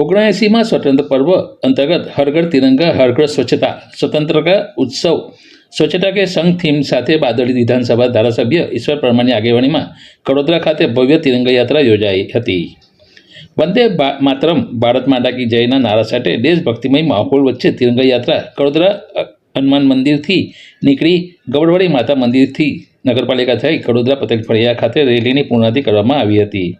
79માં સ્વતંત્ર પર્વ અંતર્ગત હર ઘર તિરંગા હર ઘર સ્વચ્છતા સ્વતંત્રતા ઉત્સવ સ્વચ્છતા કે સંઘ થીમ સાથે બારડોલી વિધાનસભા ધારાસભ્ય ઈશ્વર પરમારની આગેવાનીમાં કડોદરા ખાતે ભવ્ય તિરંગા યાત્રા યોજાઈ હતી. વંદે માતરમ ભારત માતા કી જયના નારા સાથે દેશભક્તિમય માહોલ વચ્ચે તિરંગા યાત્રા કડોદરા હનુમાન મંદિરથી નીકળી ગબડવાડી માતા મંદિરથી નગરપાલિકા થઈ કડોદરા પટેલ ફળિયા ખાતે રેલીની પૂર્ણાહુતિ કરવામાં આવી હતી.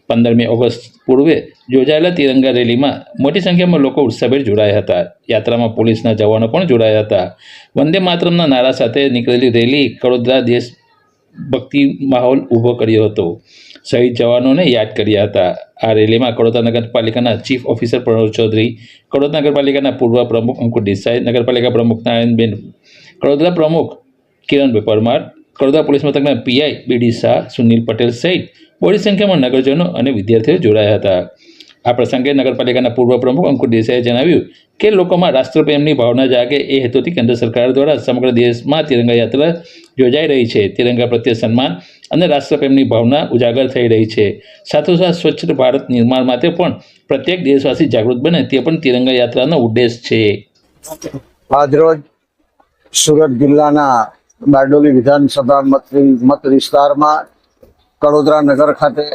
15મી ઓગસ્ટ પૂર્વે યોજાયેલા તિરંગા રેલીમાં મોટી સંખ્યામાં લોકો ઉત્સાહભેર જોડાયા હતા. યાત્રામાં પોલીસના જવાનો પણ જોડાયા હતા. વંદે માતરમના નારા સાથે નીકળેલી રેલી કડોદરા દેશભક્તિ માહોલ ઊભો કર્યો હતો. શહીદ જવાનોને યાદ કર્યા હતા. આ રેલીમાં કડોદરા નગરપાલિકાના ચીફ ઓફિસર પ્રણવ ચૌધરી, કડોદરા નગરપાલિકાના પૂર્વ પ્રમુખ અંકુર દેસાઈ, નગરપાલિકા પ્રમુખ નારાયણબેન, કડોદરા પ્રમુખ કિરણભાઈ પરમાર, કડોદરા પોલીસ મથકના પીઆઈ બીડી શાહ, સુનિલ પટેલ સહિત મોટી સંખ્યામાં નગરજનો અને વિદ્યાર્થીઓ જોડાયા હતા. આ પ્રસંગે નગરપાલિકાના પૂર્વ પ્રમુખ અંકુર દેસાઈએ જણાવ્યું કે લોકોમાં રાષ્ટ્રપ્રેમની ભાવના જાગે એ હેતુથી કેન્દ્ર સરકાર દ્વારા સમગ્ર દેશમાં તિરંગા યાત્રા યોજાઈ રહી છે. તિરંગા પ્રત્યે સન્માન અને રાષ્ટ્રપ્રેમની ભાવના ઉજાગર થઈ રહી છે. સાથોસાથ સ્વચ્છ ભારત નિર્માણ માટે પણ પ્રત્યેક દેશવાસી જાગૃત બને તે પણ તિરંગા યાત્રાનો ઉદ્દેશ છે. આજરોજ સુરત જિલ્લાના બારડોલી વિધાનસભા મત વિસ્તારમાં કડોદરા નગર ખાતે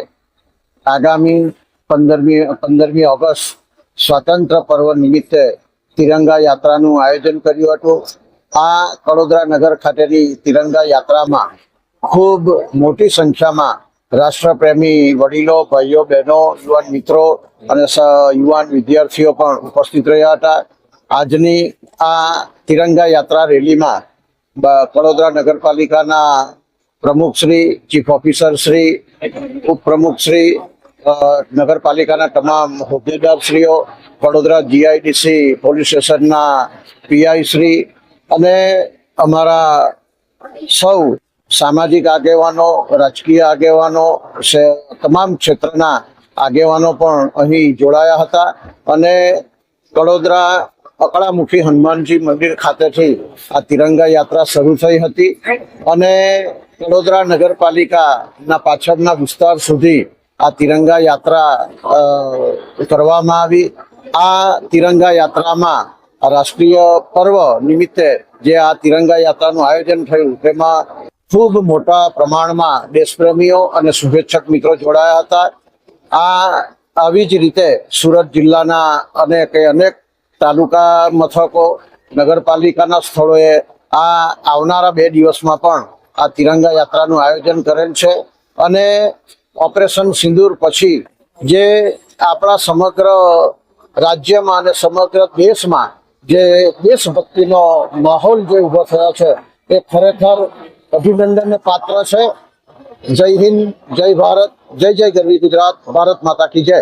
આગામી 15મી ઓગસ્ટ સ્વાતંત્ર્ય પર્વ નિમિત્તે તિરંગા યાત્રાનું આયોજન કર્યું હતું. આ કડોદરા નગર ખાતેની તિરંગા યાત્રામાં ખૂબ મોટી સંખ્યામાં રાષ્ટ્રપ્રેમી વડીલો, ભાઈઓ, બહેનો, યુવાન મિત્રો અને યુવાન વિદ્યાર્થીઓ પણ ઉપસ્થિત રહ્યા હતા. આજની આ તિરંગા યાત્રા રેલીમાં કડોદરા નગરપાલિકાના પ્રમુખશ્રી, ચીફ ઓફિસરશ્રી, ઉપપ્રમુખશ્રી, નગરપાલિકાના તમામ હોદ્દેદારશ્રીઓ, વડોદરા જીઆઈડીસી પોલીસ સ્ટેશનના પીઆઈ શ્રી અને અમારા સૌ સામાજિક આગેવાનો, રાજકીય આગેવાનો, તમામ ક્ષેત્રના આગેવાનો પણ અહીં જોડાયા હતા અને કડોદરા અકળામુખી હનુમાનજી મંદિર ખાતેથી આ તિરંગા યાત્રા શરૂ થઈ હતી અને કડોદરા નગરપાલિકાના પાછળના વિસ્તાર સુધી આ તિરંગા યાત્રા કરવામાં આવી. આ તિરંગા યાત્રામાં રાષ્ટ્રીય પર્વ નિમિત્તે જે આ તિરંગા યાત્રાનું આયોજન થયું તેમાં ખૂબ મોટા પ્રમાણમાં દેશપ્રેમીઓ અને શુભેચ્છક મિત્રો જોડાયા હતા. આવી જ રીતે સુરત જિલ્લાના અનેક તાલુકા મથકો, નગરપાલિકાના સ્થળોએ આવનારા 2 દિવસમાં પણ આ તિરંગા યાત્રાનું આયોજન કરેલ છે અને ઓપરેશન સિંદૂર પછી જે આપણા સમગ્ર રાજ્યમાં અને સમગ્ર દેશમાં જે દેશભક્તિનો માહોલ જે ઊભો થયો છે એ ખરેખર અભિનંદનને પાત્ર છે. જય હિન્દ, જય ભારત, જય જય ગરવી ગુજરાત, ભારત માતા કી જય.